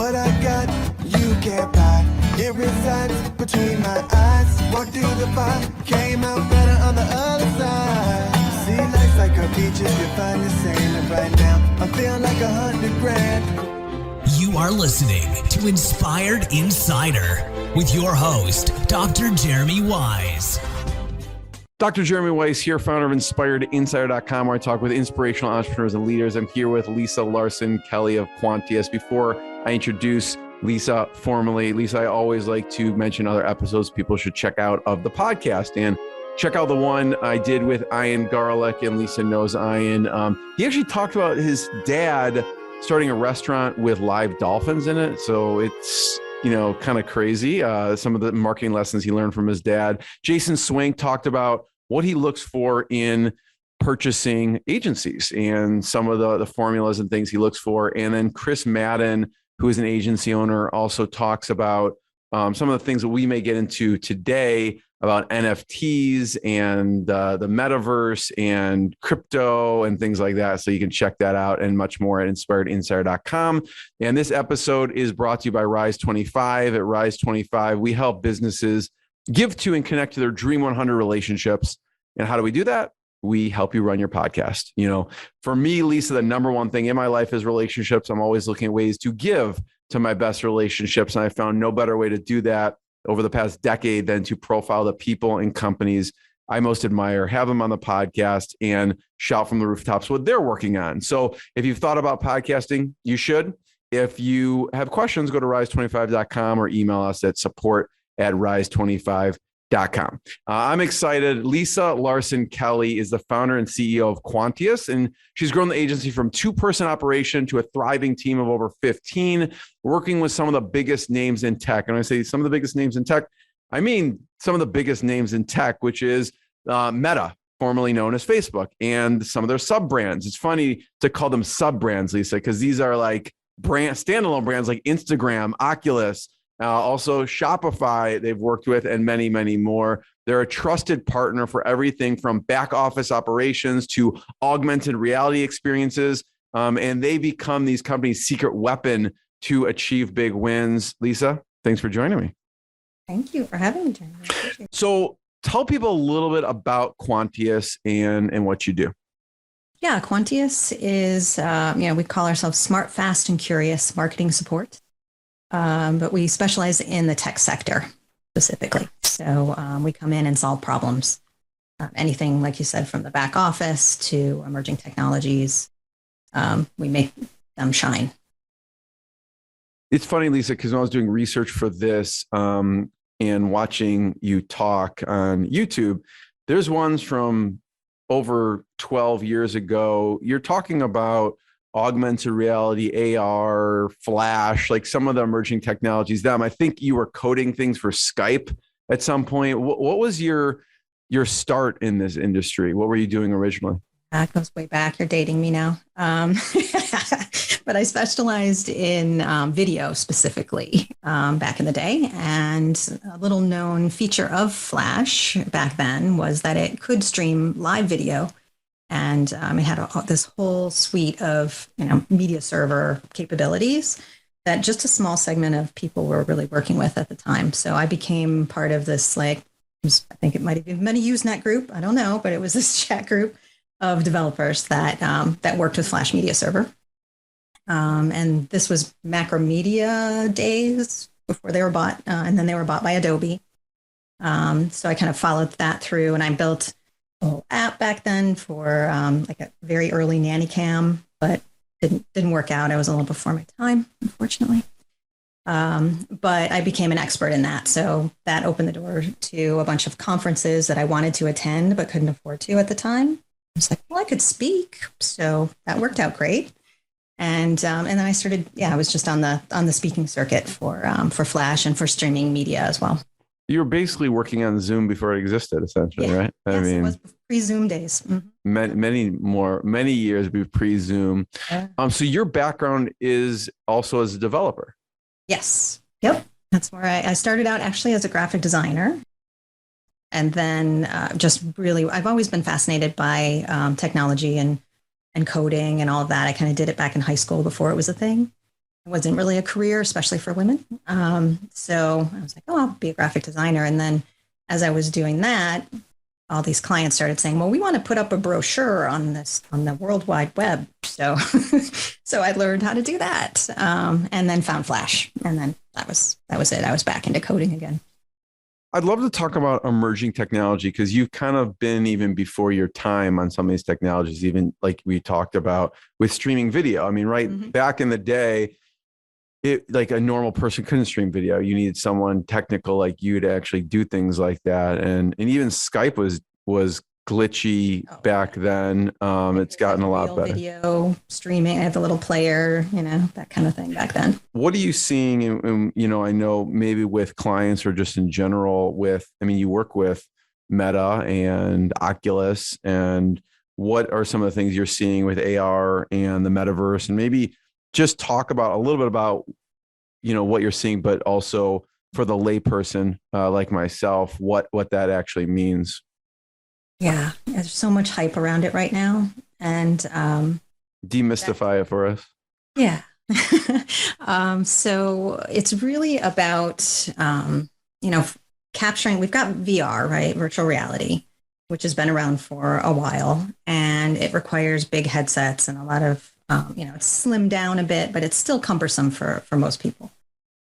What I got, you can't buy. It resides between my eyes. Walked through the fire, came out better on the other side. See, life's like a beach if you find the same. And right now, I'm feeling like 100 grand. You are listening to Inspired Insider with your host, Dr. Jeremy Weisz. Dr. Jeremy Weisz here, founder of InspiredInsider.com, where I talk with inspirational entrepreneurs and leaders. I'm here with Lisa Larson-Kelley of Quantious. Before I introduce Lisa formally, Lisa, I always like to mention other episodes people should check out of the podcast. And check out the one I did with Ian Garlic, and Lisa knows Ian. He actually talked about his dad starting a restaurant with live dolphins in it. So it's, kind of crazy. Some of the marketing lessons he learned from his dad. Jason Swank talked about what he looks for in purchasing agencies and some of the formulas and things he looks for. And then Chris Madden, who is an agency owner, also talks about some of the things that we may get into today about NFTs and the Metaverse and crypto and things like that. So you can check that out and much more at InspiredInsider.com. And this episode is brought to you by Rise 25. At Rise 25, we help businesses give to and connect to their Dream 100 relationships. And how do we do that? We help you run your podcast. For me, Lisa, the number one thing in my life is relationships. I'm always looking at ways to give to my best relationships. And I found no better way to do that over the past decade than to profile the people and companies I most admire, have them on the podcast, and shout from the rooftops what they're working on. So if you've thought about podcasting, you should. If you have questions, go to rise25.com or email us at support@rise25.com. I'm excited. Lisa Larson-Kelley is the founder and CEO of Quantious, and she's grown the agency from 2-person operation to a thriving team of over 15, working with some of the biggest names in tech. And when I say some of the biggest names in tech, I mean some of the biggest names in tech, which is Meta, formerly known as Facebook, and some of their sub-brands. It's funny to call them sub-brands, Lisa, because these are like standalone brands like Instagram, Oculus, also Shopify they've worked with, and many, many more. They're a trusted partner for everything from back office operations to augmented reality experiences. And they become these companies' secret weapon to achieve big wins. Lisa, thanks for joining me. Thank you for having me, Jeremy. So tell people a little bit about Quantious and what you do. Yeah, Quantious is, we call ourselves smart, fast, and curious marketing support. But we specialize in the tech sector specifically. So we come in and solve problems. Anything, like you said, from the back office to emerging technologies, we make them shine. It's funny, Lisa, because when I was doing research for this and watching you talk on YouTube, there's ones from over 12 years ago. You're talking about augmented reality, AR, Flash, like some of the emerging technologies. I think you were coding things for Skype at some point. What was your start in this industry? What were you doing originally? That goes way back. You're dating me now. But I specialized in video specifically back in the day. And a little known feature of Flash back then was that it could stream live video. And it had this whole suite of, media server capabilities that just a small segment of people were really working with at the time. So I became part of this, I think it might have been a Usenet group. I don't know, but it was this chat group of developers that worked with Flash Media Server. And this was Macromedia days before they were bought, and then they were bought by Adobe. So I kind of followed that through, and I built a whole app back then for like a very early nanny cam, but didn't work out. I was a little before my time, unfortunately. But I became an expert in that. So that opened the door to a bunch of conferences that I wanted to attend, but couldn't afford to at the time. I was like, well, I could speak. So that worked out great. And then I started, I was just on the speaking circuit for Flash and for streaming media as well. You were basically working on Zoom before it existed, essentially, right? Yes, it was pre-Zoom days. Mm-hmm. Many years pre-Zoom. So your background is also as a developer. Yes. Yep. That's where I started out actually as a graphic designer. And then I've always been fascinated by technology and coding and all of that. I kind of did it back in high school before it was a thing. It wasn't really a career, especially for women. So I was like, oh, I'll be a graphic designer. And then as I was doing that, all these clients started saying, well, we want to put up a brochure on the World Wide Web. So, so I learned how to do that, and then found Flash. And then that was it. I was back into coding again. I'd love to talk about emerging technology because you've kind of been even before your time on some of these technologies, even like we talked about with streaming video. I mean, back in the day, it like a normal person couldn't stream video. You needed someone technical like you to actually do things like that. And even Skype was glitchy back then. It's gotten a lot better. Video streaming, I had the little player, that kind of thing back then. What are you seeing in, I know maybe with clients or just in general you work with Meta and Oculus, and what are some of the things you're seeing with AR and the Metaverse, and maybe just talk about a little bit about, what you're seeing, but also for the layperson like myself, what that actually means. Yeah, there's so much hype around it right now, and demystify it for us. Yeah. So it's really about capturing. We've got VR, right? Virtual reality, which has been around for a while, and it requires big headsets and a lot of it's slimmed down a bit, but it's still cumbersome for most people.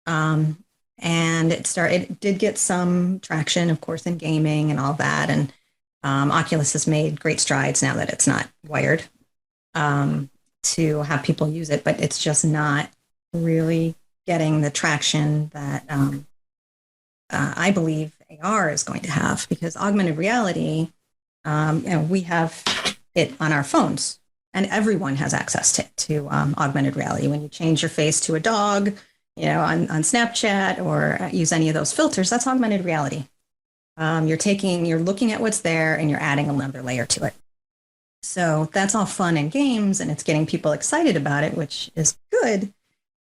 And it did get some traction, of course, in gaming and all that, and Oculus has made great strides now that it's not wired to have people use it, but it's just not really getting the traction that I believe AR is going to have, because augmented reality, we have it on our phones, and everyone has access to augmented reality. When you change your face to a dog, on Snapchat or use any of those filters, that's augmented reality. You're looking at what's there and you're adding another layer to it. So that's all fun and games, and it's getting people excited about it, which is good.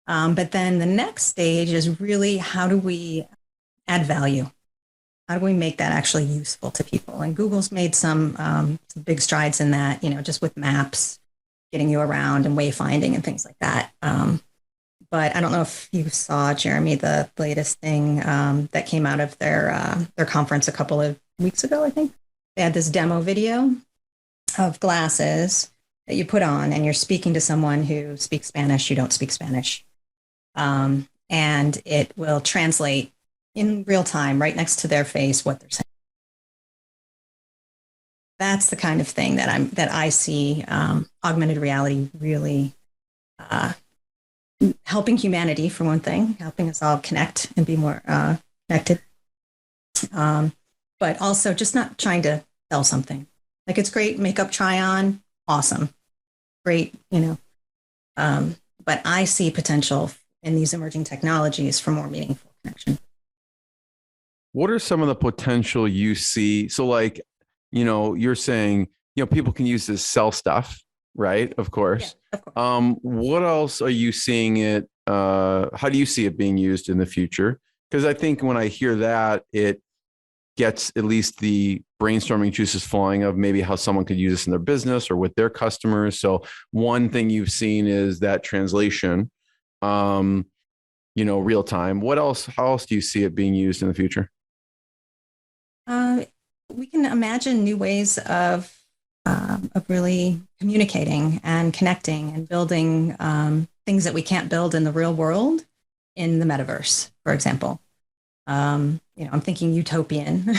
But then the next stage is really, how do we add value? How do we make that actually useful to people? And Google's made some big strides in that, just with maps, getting you around and wayfinding and things like that. But I don't know if you saw, Jeremy, the latest thing that came out of their conference a couple of weeks ago, I think. They had this demo video of glasses that you put on, and you're speaking to someone who speaks Spanish. You don't speak Spanish. And it will translate in real time right next to their face what they're saying. That's the kind of thing that I see augmented reality really helping humanity, for one thing, helping us all connect and be more connected. But also just not trying to sell something. Like, it's great makeup try on, awesome, great, but I see potential in these emerging technologies for more meaningful connection. What are some of the potential you see? So like, you're saying, people can use this to sell stuff, right? Of course. Yeah, of course. What else are you seeing it? How do you see it being used in the future? Because I think when I hear that, it gets at least the brainstorming juices flowing of maybe how someone could use this in their business or with their customers. So one thing you've seen is that translation, real time. What else? How else do you see it being used in the future? We can imagine new ways of really communicating and connecting and building things that we can't build in the real world in the metaverse, for example. I'm thinking utopian,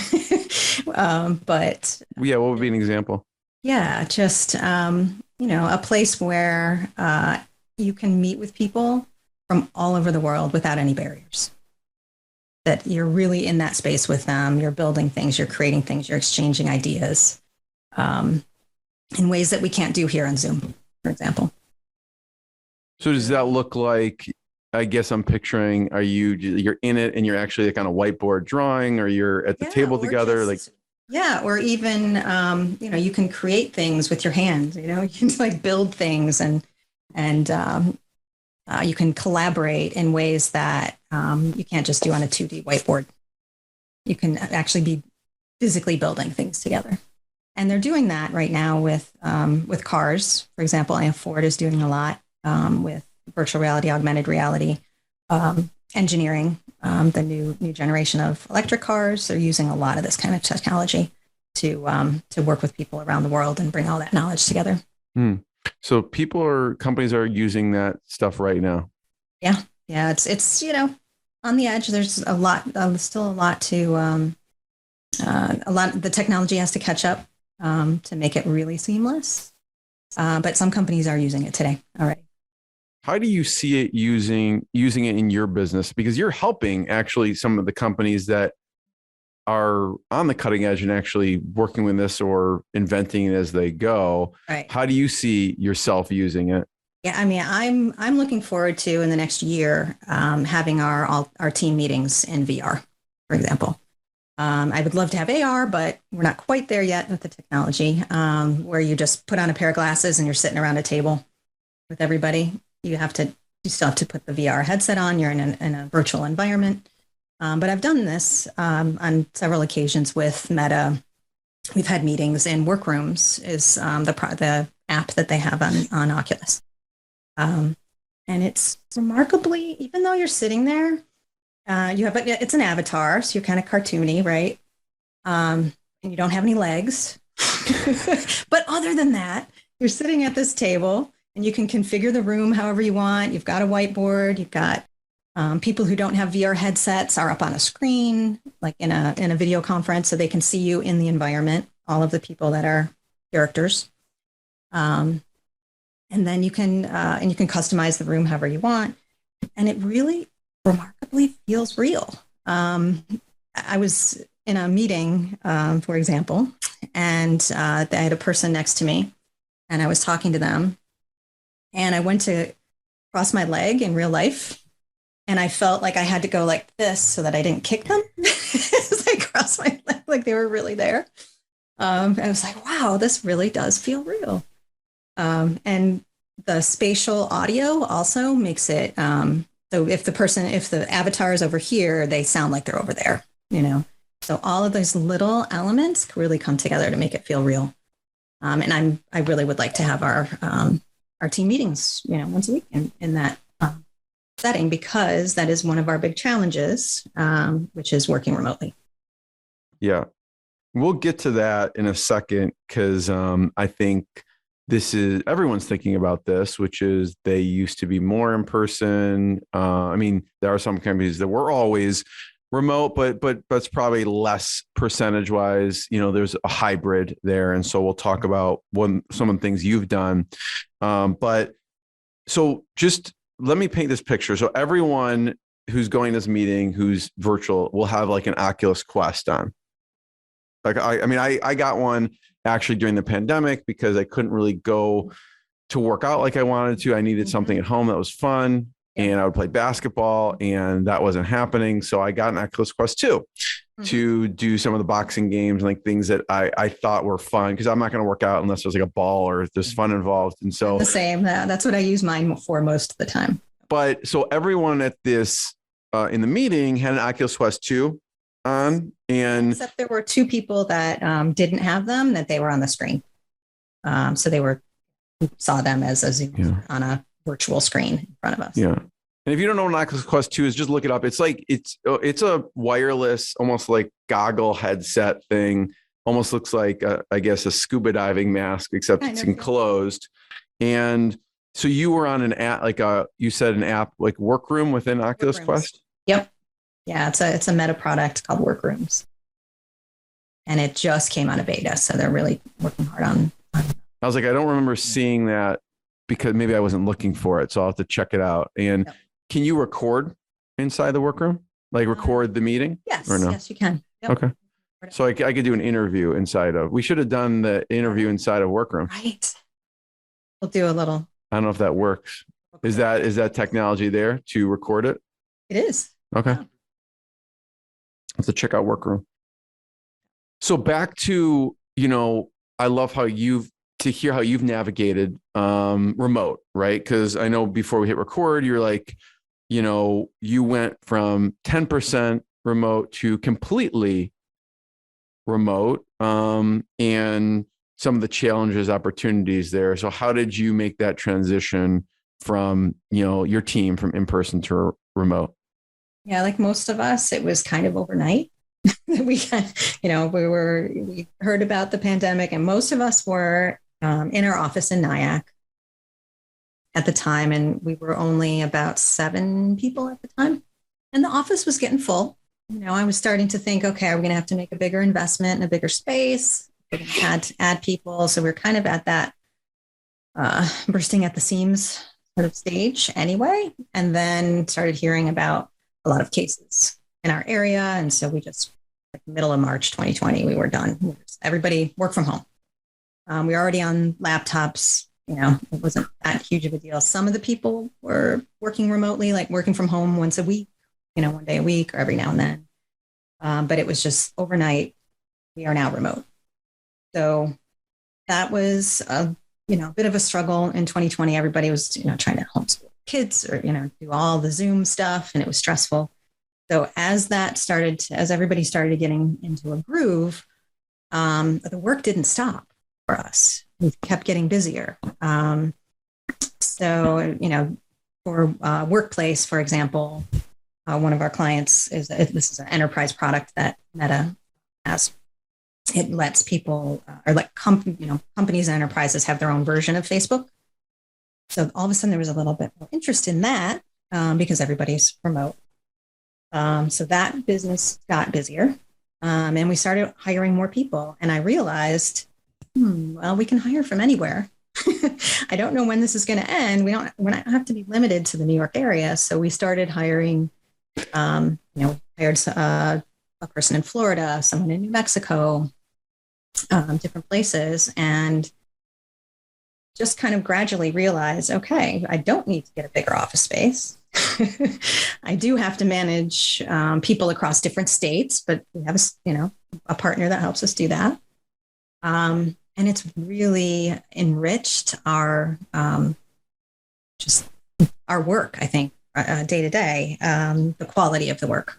but yeah, what would be an example? Yeah, just a place where you can meet with people from all over the world without any barriers. That you're really in that space with them. You're building things, you're creating things, you're exchanging ideas in ways that we can't do here on Zoom, for example. So does that look like, I guess I'm picturing, you're in it and you're actually like on a whiteboard drawing, or you're at the table together? Or even, you can create things with your hands, you can like build things and you can collaborate in ways that you can't just do on a 2D whiteboard. You can actually be physically building things together. And they're doing that right now with cars. For example, Ford is doing a lot with virtual reality, augmented reality, engineering, the new generation of electric cars. They're using a lot of this kind of technology to work with people around the world and bring all that knowledge together. So companies are using that stuff right now. Yeah. It's on the edge. There's a lot, still a lot to the technology has to catch up to make it really seamless. But some companies are using it today already. How do you see it using it in your business? Because you're helping actually some of the companies that are on the cutting edge and actually working with this or inventing it as they go. Right. How do you see yourself using it? Yeah, I mean, I'm looking forward to in the next year having our team meetings in VR, for example. I would love to have AR, but we're not quite there yet with the technology where you just put on a pair of glasses and you're sitting around a table with everybody. You still have to put the VR headset on. You're in a virtual environment. But I've done this on several occasions with Meta. We've had meetings in Workrooms is the app that they have on Oculus. And it's remarkably, even though you're sitting there, it's an avatar, so you're kind of cartoony, right? And you don't have any legs. But other than that, you're sitting at this table and you can configure the room however you want. You've got a whiteboard. You've got people who don't have VR headsets are up on a screen, like in a video conference, so they can see you in the environment, all of the people that are characters. And then you can customize the room however you want. And it really remarkably feels real. I was in a meeting, for example, and I had a person next to me and I was talking to them and I went to cross my leg in real life. And I felt like I had to go like this so that I didn't kick them as I crossed my leg, like they were really there. I was like, wow, this really does feel real. And the spatial audio also makes it, so if the avatar is over here, they sound like they're over there, So all of those little elements really come together to make it feel real. And I really would like to have our team meetings, once a week in that setting, because that is one of our big challenges, which is working remotely. Yeah. We'll get to that in a second because I think everyone's thinking about this, which is they used to be more in person. I mean, there are some companies that were always remote, but that's probably less percentage wise. There's a hybrid there. And so we'll talk about some of the things you've done. But so just let me paint this picture. So everyone who's going to this meeting, who's virtual, will have like an Oculus Quest on. Like, I got one actually during the pandemic because I couldn't really go to work out like I wanted to. I needed something at home that was fun and I would play basketball and that wasn't happening. So I got an Oculus Quest 2 to do some of the boxing games, like things that I thought were fun because I'm not going to work out unless there's like a ball or if there's fun involved. And so the same, that's what I use mine for most of the time. But so everyone at this in the meeting had an Oculus Quest 2 on, and except there were two people that didn't have them, that they were on the screen. So we saw them as a Zoom on a virtual screen in front of us. Yeah. And if you don't know what an Oculus Quest 2 is, just look it up. It's like it's a wireless, almost like goggle headset thing. Almost looks like I guess a scuba diving mask, except it's enclosed. And so you were on an app, you said an app like Workroom within Oculus Quest? Yep. Yeah, it's a Meta product called Workrooms. And it just came out of beta, so they're really working hard on. I was like, I don't remember seeing that because maybe I wasn't looking for it, so I'll have to check it out. And can you record inside the Workroom? Like record the meeting? Yes, or no? Yes, you can. Yep. Okay. So I could do an interview inside of. We should have done the interview inside of Workroom. Right. We'll do a little. I don't know if that works. Is that technology there to record it? It is. Okay. Yeah. Let's check out Workroom. So back to, I love how you've navigated remote, right? Because I know before we hit record, you're like, you went from 10% remote to completely remote, and some of the challenges, opportunities there. So how did you make that transition from, your team from in-person to remote? Yeah, like most of us, it was kind of overnight. We heard about the pandemic, and most of us were in our office in Nyack at the time, and we were only about 7 people at the time, and the office was getting full. I was starting to think, okay, are we going to have to make a bigger investment in a bigger space? We're going to have to add people, so we're kind of at that bursting at the seams sort of stage anyway, and then started hearing about a lot of cases in our area, and so we just, like, middle of March 2020, we were done. Everybody worked from home. We were already on laptops. It wasn't that huge of a deal. Some of the people were working remotely, like working from home once a week, one day a week or every now and then. But it was just overnight. We are now remote. So that was a bit of a struggle in 2020. Everybody was, trying to homeschool kids or, do all the Zoom stuff, and it was stressful. So as everybody started getting into a groove, the work didn't stop for us. We kept getting busier. So, for Workplace, for example, one of our clients this is an enterprise product that Meta has. It lets people companies and enterprises have their own version of Facebook. So all of a sudden there was a little bit more interest in that because everybody's remote. So that business got busier, and we started hiring more people. And I realized, well, we can hire from anywhere. I don't know when this is going to end. We're not have to be limited to the New York area. So we started hiring. Hired a person in Florida, someone in New Mexico, different places, and just kind of gradually realized, okay, I don't need to get a bigger office space. I do have to manage people across different states, but we have a partner that helps us do that. And it's really enriched our work, I think, day to day, the quality of the work.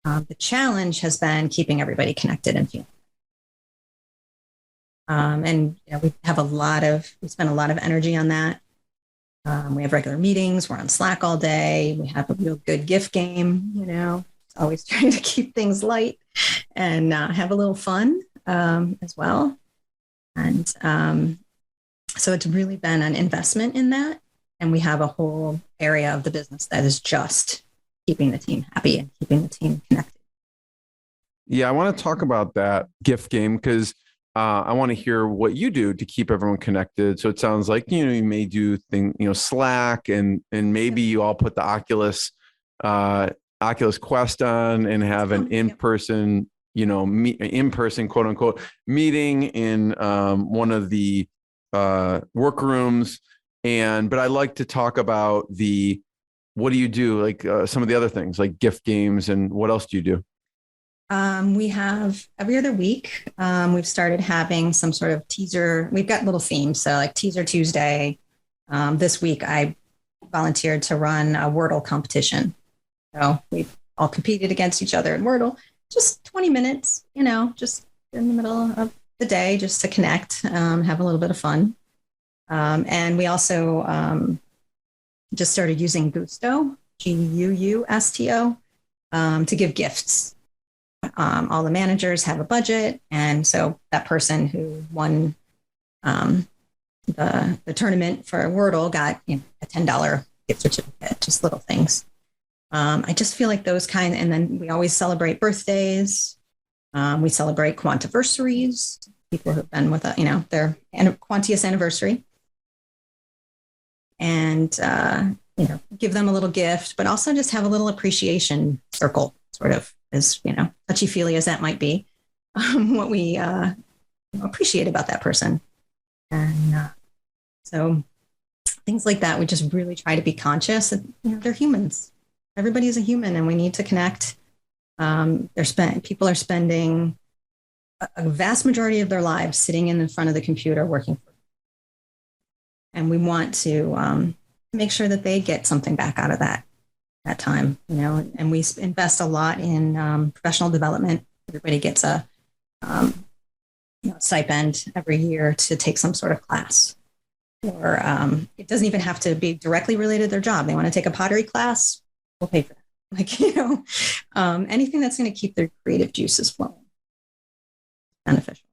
The challenge has been keeping everybody connected and feeling. And we spend a lot of energy on that. We have regular meetings. We're on Slack all day. We have a real good gift game. Always trying to keep things light and have a little fun as well. And so it's really been an investment in that. And we have a whole area of the business that is just keeping the team happy and keeping the team connected. Yeah, I want to talk about that gift game because I want to hear what you do to keep everyone connected. So it sounds like, you may do Slack and maybe you all put the Oculus Quest on and have an in-person, in-person quote unquote meeting in one of the workrooms. But I like to talk about what do you do? Like some of the other things like gift games, and what else do you do? We have every other week. We've started having some sort of teaser. We've got little themes. So like Teaser Tuesday. This week I volunteered to run a Wordle competition. So we all competed against each other in Wordle, just 20 minutes, just in the middle of the day, just to connect, have a little bit of fun. And we also just started using Gusto, Guusto, to give gifts. All the managers have a budget. And so that person who won the tournament for Wordle got a $10 gift certificate, just little things. I just feel like those and then we always celebrate birthdays. We celebrate Quantiversaries, people who've been with their Quantious anniversary. And, give them a little gift, but also just have a little appreciation circle, sort of, as, touchy-feely as that might be, what we appreciate about that person. And so things like that, we just really try to be conscious that, they're humans. Everybody's a human and we need to connect. People are spending a vast majority of their lives sitting in front of the computer working. And we want to make sure that they get something back out of that time, and we invest a lot in professional development. Everybody gets a stipend every year to take some sort of class or it doesn't even have to be directly related to their job. They want to take a pottery class, we'll pay for that. Like, anything that's going to keep their creative juices flowing. Beneficial.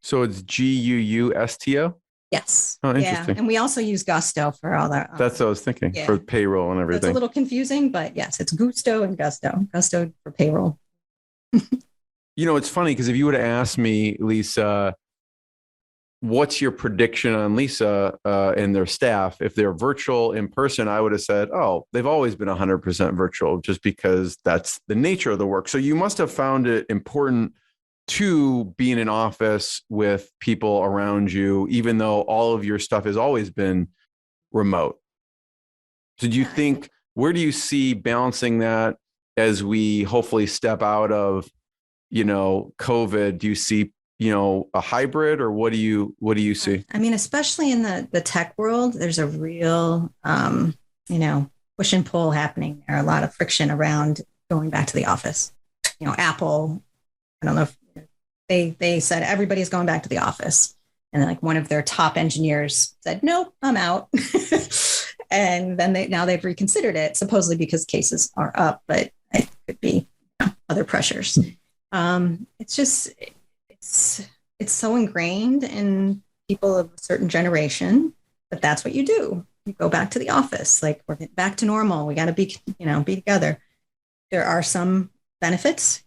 So it's GUUSTO? Yes. Oh, interesting. Yeah. And we also use Gusto for all that. That's what I was thinking, for payroll and everything. So it's a little confusing, but yes, it's Gusto and Gusto. Gusto for payroll. It's funny because if you would have asked me, Lisa, what's your prediction on Lisa and their staff? If they're virtual in person, I would have said, oh, they've always been 100% virtual just because that's the nature of the work. So you must have found it important to be in an office with people around you, even though all of your stuff has always been remote. So do you think, where do you see balancing that as we hopefully step out of, COVID? Do you see, a hybrid, or what do you see? I mean, especially in the tech world, there's a real, push and pull happening there. A lot of friction around going back to the office. Apple, I don't know if they said everybody's going back to the office. And then, like, one of their top engineers said, nope, I'm out. And then they've reconsidered it, supposedly because cases are up, but it could be other pressures. It's so ingrained in people of a certain generation that that's what you do. You go back to the office, like, we're getting back to normal. We got to be together. There are some benefits.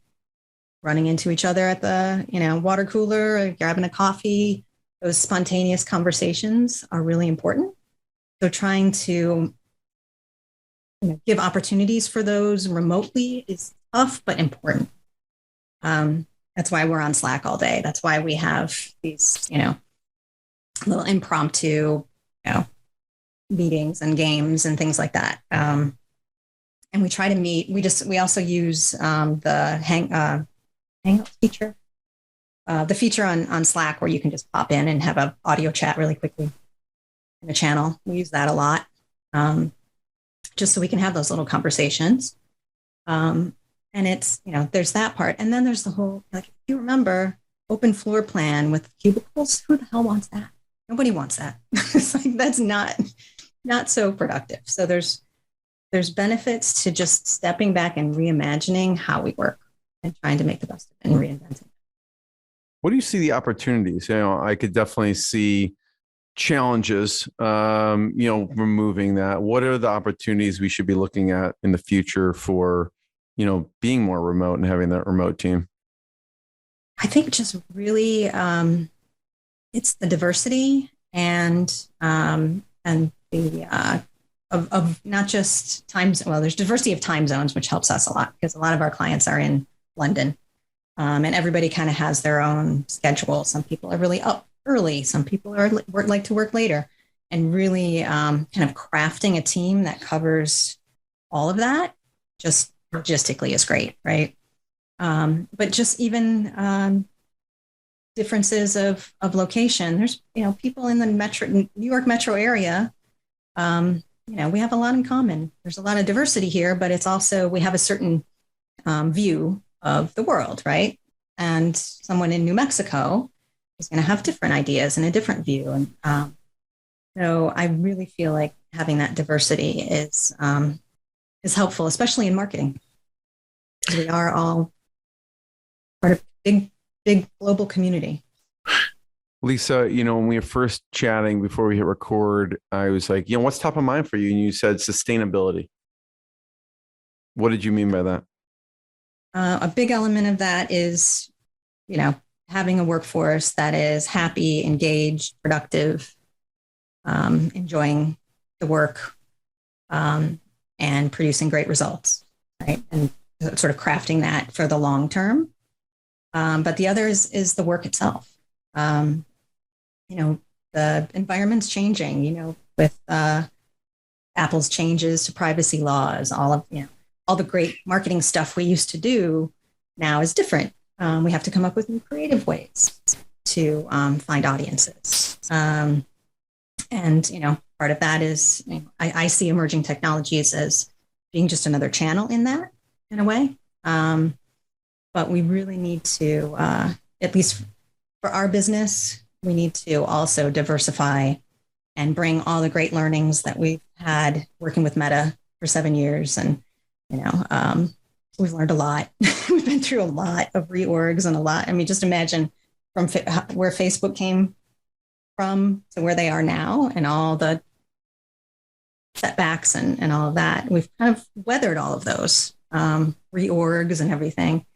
Running into each other at the, water cooler, or grabbing a coffee, those spontaneous conversations are really important. So trying to give opportunities for those remotely is tough, but important. That's why we're on Slack all day. That's why we have these, little impromptu, meetings and games and things like that. And we try to meet. We also use the Hangout feature, the feature on Slack where you can just pop in and have an audio chat really quickly in the channel. We use that a lot, just so we can have those little conversations. And it's, there's that part. And then there's the whole, like, if you remember, open floor plan with cubicles, who the hell wants that? Nobody wants that. It's like, that's not so productive. So there's benefits to just stepping back and reimagining how we work and trying to make the best of it and reinventing it. What do you see the opportunities? I could definitely see challenges, removing that. What are the opportunities we should be looking at in the future for, being more remote and having that remote team? I think just really, it's the diversity and the, of not just times. Well, there's diversity of time zones, which helps us a lot because a lot of our clients are in London, and everybody kind of has their own schedule. Some people are really up early. Some people like to work later, and really kind of crafting a team that covers all of that just logistically is great, right? But just even differences of location. There's people in the New York metro area. We have a lot in common. There's a lot of diversity here, but it's also we have a certain view of the world, right? And someone in New Mexico is going to have different ideas and a different view. And so I really feel like having that diversity is helpful, especially in marketing. We are all part of a big global community. Lisa, when we were first chatting before we hit record, I was like, what's top of mind for you? And you said sustainability. What did you mean by that? A big element of that is, having a workforce that is happy, engaged, productive, enjoying the work, and producing great results, right? And sort of crafting that for the long term. But the other is the work itself. The environment's changing, with Apple's changes to privacy laws, all the great marketing stuff we used to do now is different. We have to come up with new creative ways to find audiences. And, part of that is, I see emerging technologies as being just another channel in that, in a way. But we really need to, at least for our business, we need to also diversify and bring all the great learnings that we've had working with Meta for 7 years. And, we've learned a lot. We've been through a lot of reorgs and a lot. I mean, just imagine from where Facebook came from to where they are now and all the setbacks and all of that. We've kind of weathered all of those reorgs and everything.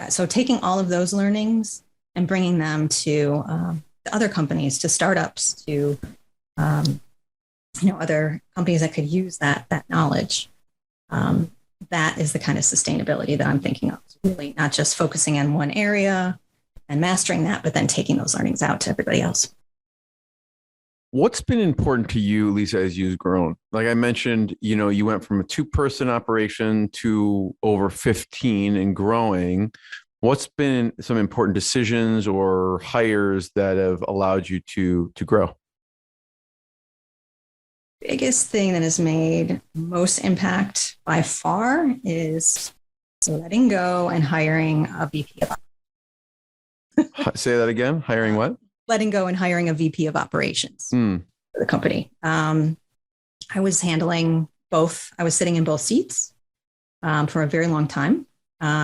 So taking all of those learnings and bringing them to other companies, to startups, to other companies that could use that knowledge. That is the kind of sustainability that I'm thinking of. Really not just focusing on one area and mastering that, but then taking those learnings out to everybody else. What's been important to you, Lisa, as you've grown? Like I mentioned, you went from a 2-person operation to over 15 and growing. What's been some important decisions or hires that have allowed you to grow? Biggest thing that has made most impact by far is letting go and hiring a VP of operations. Say that again. Hiring what? Letting go and hiring a VP of operations for the company. I was handling both. I was sitting in both seats for a very long time.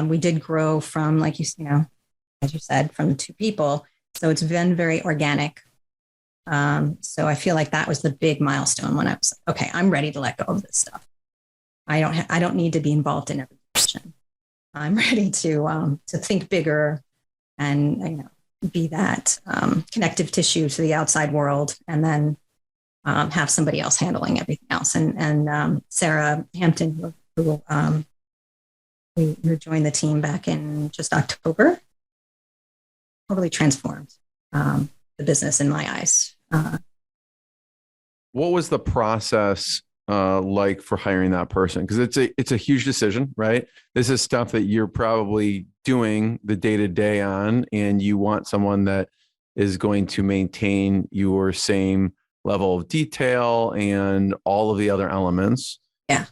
We did grow from, like as you said, from 2 people. So it's been very organic. So I feel like that was the big milestone when I was like, okay, I'm ready to let go of this stuff. I don't need to be involved in every decision. I'm ready to think bigger and be that connective tissue to the outside world, and then have somebody else handling everything else. And Sarah Hampton, who joined the team back in just October, totally transformed the business in my eyes. What was the process like for hiring that person? Because it's a huge decision, right? This is stuff that you're probably doing the day-to-day on, and you want someone that is going to maintain your same level of detail and all of the other elements. Yeah.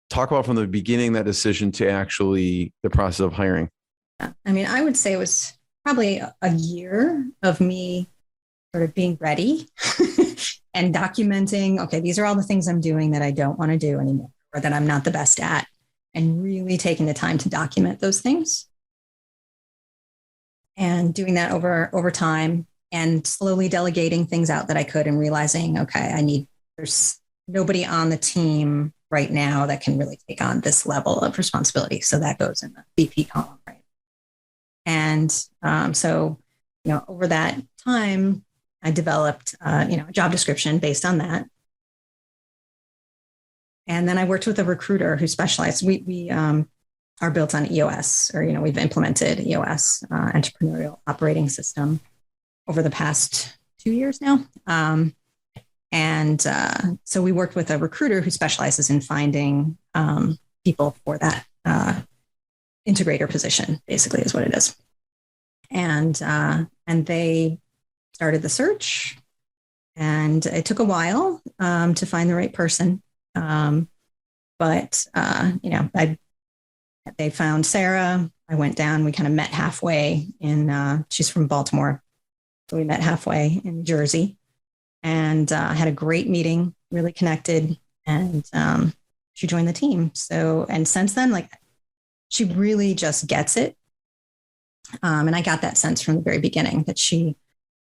Talk about from the beginning that decision to actually the process of hiring. I mean, I would say it was probably a year of me sort of being ready and documenting, okay, these are all the things I'm doing that I don't want to do anymore, or that I'm not the best at, and really taking the time to document those things. And doing that over time, and slowly delegating things out that I could, and realizing, okay, there's nobody on the team right now that can really take on this level of responsibility. So that goes in the VP column, right? And so, over that time, I developed, a job description based on that. And then I worked with a recruiter who specialized. We are built on EOS, or, we've implemented EOS, entrepreneurial operating system, over the past 2 years now. So we worked with a recruiter who specializes in finding people for that integrator position, basically is what it is. And they started the search, and it took a while to find the right person. But they found Sarah. I went down, we kind of met halfway she's from Baltimore. So we met halfway in Jersey, and had a great meeting, really connected, and she joined the team. So, and since then, she really just gets it. And I got that sense from the very beginning that she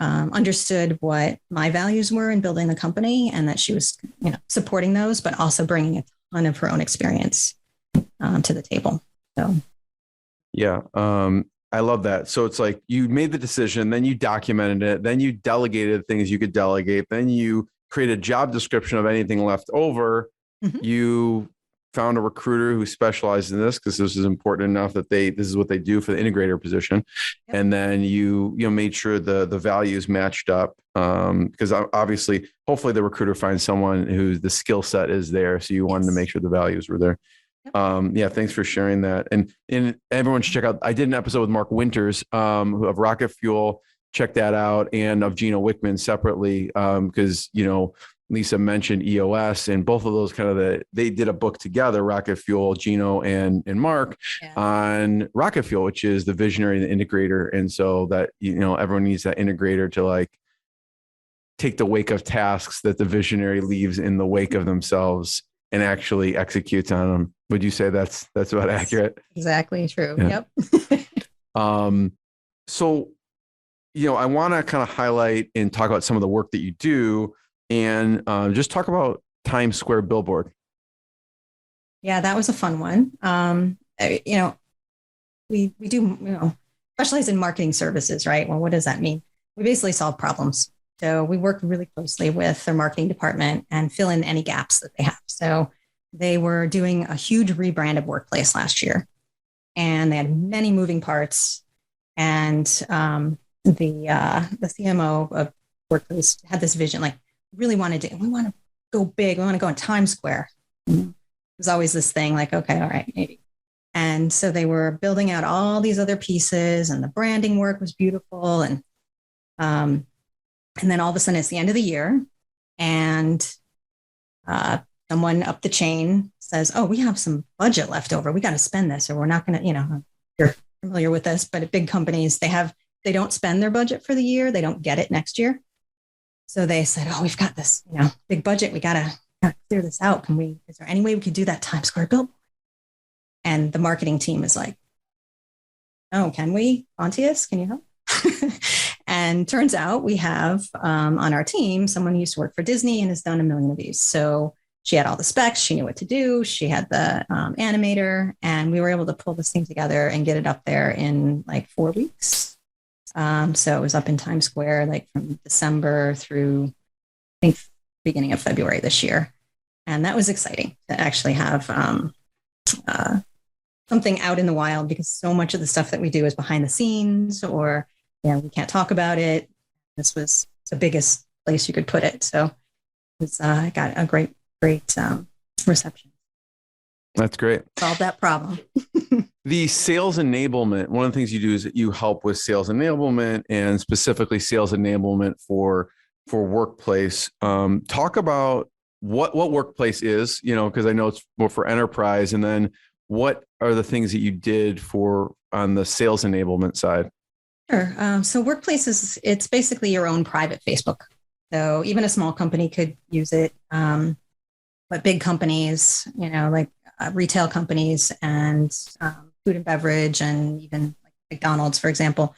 understood what my values were in building the company, and that she was, supporting those, but also bringing a ton of her own experience to the table. So, yeah, I love that. So it's like you made the decision, then you documented it, then you delegated things you could delegate, then you created a job description of anything left over. Mm-hmm. You found a recruiter who specialized in this, because this is important enough that this is what they do for the integrator position. Yep. And then you made sure the values matched up, because obviously, hopefully the recruiter finds someone who the skill set is there. So you wanted to make sure the values were there. Yep. Thanks for sharing that. And everyone should check out, I did an episode with Mark Winters of Rocket Fuel. Check that out. And of Gino Wickman separately, because, Lisa mentioned EOS, and both of those they did a book together, Rocket Fuel, Gino and Mark, on Rocket Fuel, which is the visionary and the integrator. And so that, everyone needs that integrator to take the wake of tasks that the visionary leaves in the wake of themselves and actually executes on them. Would you say that's about accurate? Exactly true. Yeah. Yep. So, I want to kind of highlight and talk about some of the work that you do, and just talk about Times Square billboard. Yeah, that was a fun one. We do, specialize in marketing services, right? Well, what does that mean? We basically solve problems. So we work really closely with their marketing department and fill in any gaps that they have. So they were doing a huge rebrand of Workplace last year, and they had many moving parts. And the CMO of Workplace had this vision, like we want to go big. We want to go in Times Square. It was always this thing like, okay, all right, maybe. And so they were building out all these other pieces, and the branding work was beautiful. And then all of a sudden it's the end of the year, and someone up the chain says, oh, we have some budget left over. We got to spend this, or we're not going to, you're familiar with this, but at big companies, they don't spend their budget for the year. They don't get it next year. So they said, oh, we've got this, big budget. We got to clear this out. Is there any way we could do that Times Square billboard? And the marketing team is like, oh, can we? Quantious, can you help? And turns out we have on our team someone who used to work for Disney and has done 1 million of these. So she had all the specs. She knew what to do. She had the animator, and we were able to pull this thing together and get it up there in like 4 weeks. So it was up in Times Square, like from December through, I think, beginning of February this year. And that was exciting to actually have something out in the wild, because so much of the stuff that we do is behind the scenes, or we can't talk about it. This was the biggest place you could put it. So it was, got a great reception. That's great. Solve that problem. The sales enablement, one of the things you do is that you help with sales enablement, and specifically sales enablement for Workplace. Talk about what Workplace is, because I know it's more for enterprise, and then what are the things that you did on the sales enablement side? Sure. So Workplace it's basically your own private Facebook. So even a small company could use it. But big companies, like retail companies and food and beverage, and even like McDonald's, for example,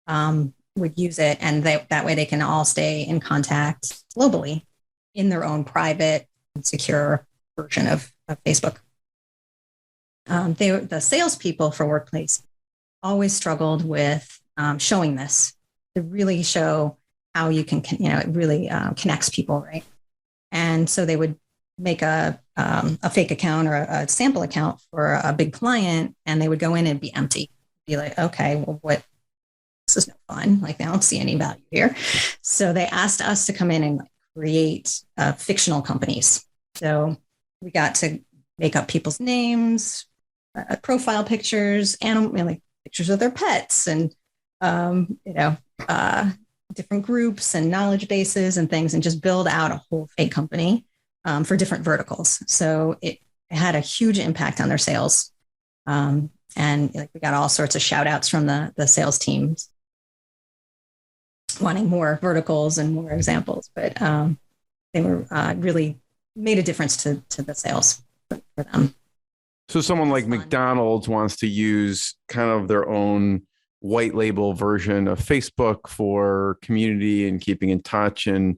would use it. And that way they can all stay in contact globally in their own private and secure version of Facebook. The salespeople for Workplace always struggled with showing this, to really show how you can, it really connects people, right? And so they would make a fake account or a sample account for a big client, and they would go in and be empty. Be like, okay, well, this is no fun. Like, I don't see any value here. So they asked us to come in and create fictional companies. So we got to make up people's names, profile pictures, like pictures of their pets, and different groups and knowledge bases and things, and just build out a whole fake company for different verticals. So it had a huge impact on their sales. And we got all sorts of shout outs from the sales teams wanting more verticals and more examples, but they were really made a difference to the sales for them. So someone like McDonald's wants to use kind of their own white label version of Facebook for community and keeping in touch. And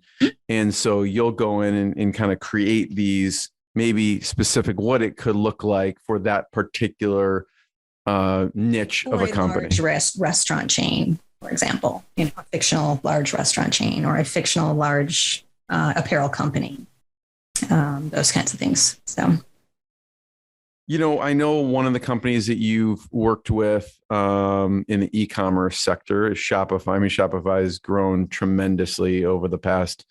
so you'll go in and kind of create these maybe specific what it could look like for that particular niche of a company. Large restaurant chain, for example, a fictional large restaurant chain, or a fictional large apparel company, those kinds of things. So. I know one of the companies that you've worked with in the e-commerce sector is Shopify. I mean, Shopify has grown tremendously over the past,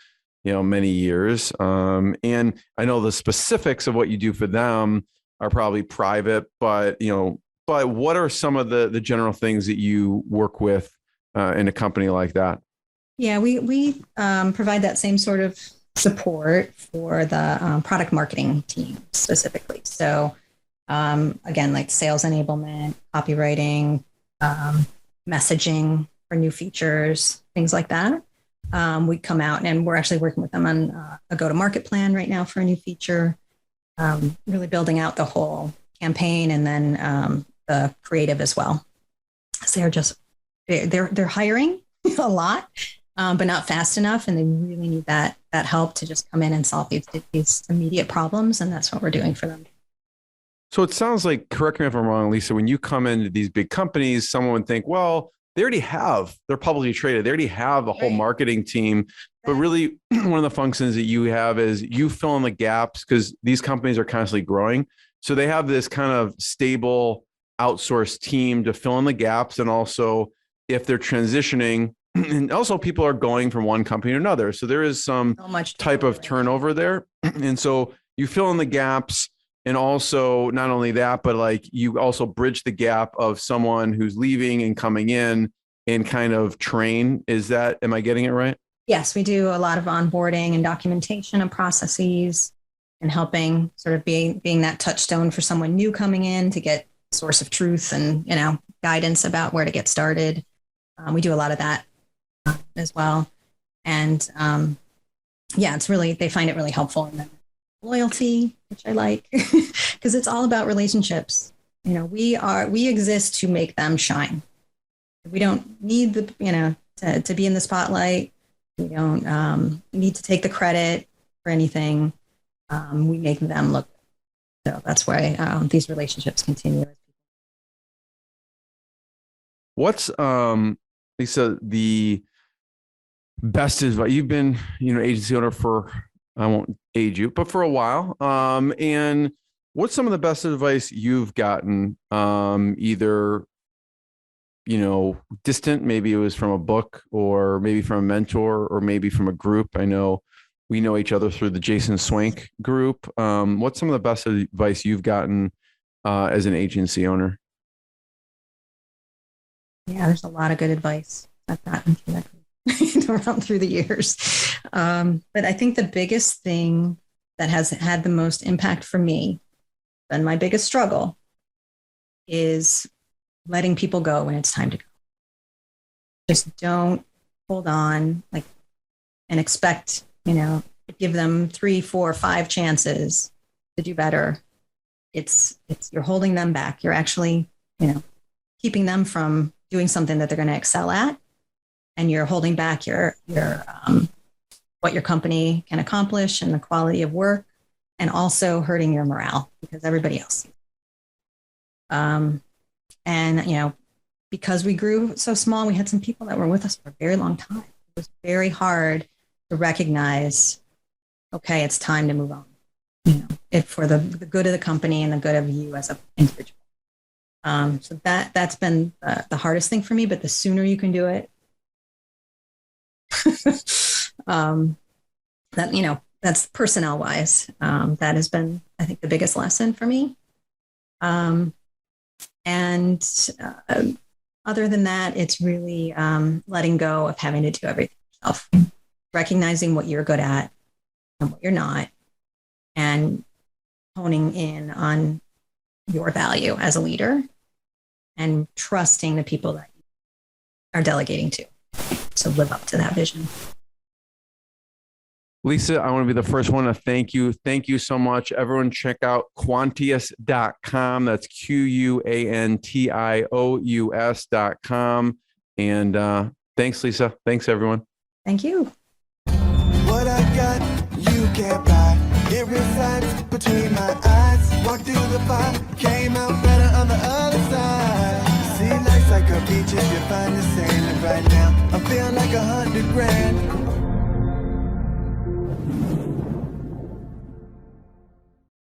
many years. And I know the specifics of what you do for them are probably private, but what are some of the general things that you work with in a company like that? Yeah, we provide that same sort of support for the product marketing team specifically. So again, like sales enablement, copywriting, messaging for new features, things like that. we come out and we're actually working with them on a go-to-market plan right now for a new feature, really building out the whole campaign and then the creative as well. So they're hiring a lot, but not fast enough, and they really need that help to just come in and solve these immediate problems, and that's what we're doing for them. So it sounds like, correct me if I'm wrong, Lisa, when you come into these big companies, someone would think, well, they're publicly traded. They already have a whole marketing team, but really one of the functions that you have is you fill in the gaps because these companies are constantly growing. So they have this kind of stable outsourced team to fill in the gaps. And also if they're transitioning, and also people are going from one company to another. So there is some type of turnover there. And so you fill in the gaps. And also not only that, but like you also bridge the gap of someone who's leaving and coming in and kind of train. Am I getting it right? Yes, we do a lot of onboarding and documentation of processes and helping sort of being that touchstone for someone new coming in to get source of truth and, guidance about where to get started. We do a lot of that as well. And they find it really helpful. And then loyalty, which I like, because it's all about relationships. We exist to make them shine. We don't need to be in the spotlight. We don't need to take the credit for anything. We make them look good. So that's why these relationships continue. What's Lisa, the best advice? You've been agency owner for, I won't age you, but for a while. And what's some of the best advice you've gotten, either, distant, maybe it was from a book or maybe from a mentor or maybe from a group? I know we know each other through the Jason Swank group. What's some of the best advice you've gotten as an agency owner? Yeah, there's a lot of good advice I've gotten around through the years. But I think the biggest thing that has had the most impact for me and my biggest struggle is letting people go when it's time to go. Just don't hold on and expect, give them 3, 4, 5 chances to do better. It's you're holding them back. You're actually, keeping them from doing something that they're going to excel at. And you're holding back your what your company can accomplish and the quality of work, and also hurting your morale because everybody else. Because we grew so small, we had some people that were with us for a very long time. It was very hard to recognize, okay, it's time to move on. For the good of the company and the good of you as an individual. So that's been the hardest thing for me. But the sooner you can do it, that's personnel wise. That has been, I think, the biggest lesson for me. Other than that, it's really letting go of having to do everything yourself, recognizing what you're good at and what you're not, and honing in on your value as a leader and trusting the people that you are delegating to. So live up to that vision. Lisa, I want to be the first one to thank you. Thank you so much. Everyone check out Quantious.com. That's Quantious.com. And thanks, Lisa. Thanks, everyone. Thank you. What I got, you can't buy. It resides between my eyes. Walked through the fire, came out better on the other side. See, life's like a beach if you find the sand. And right now, I'm feeling like $100 grand.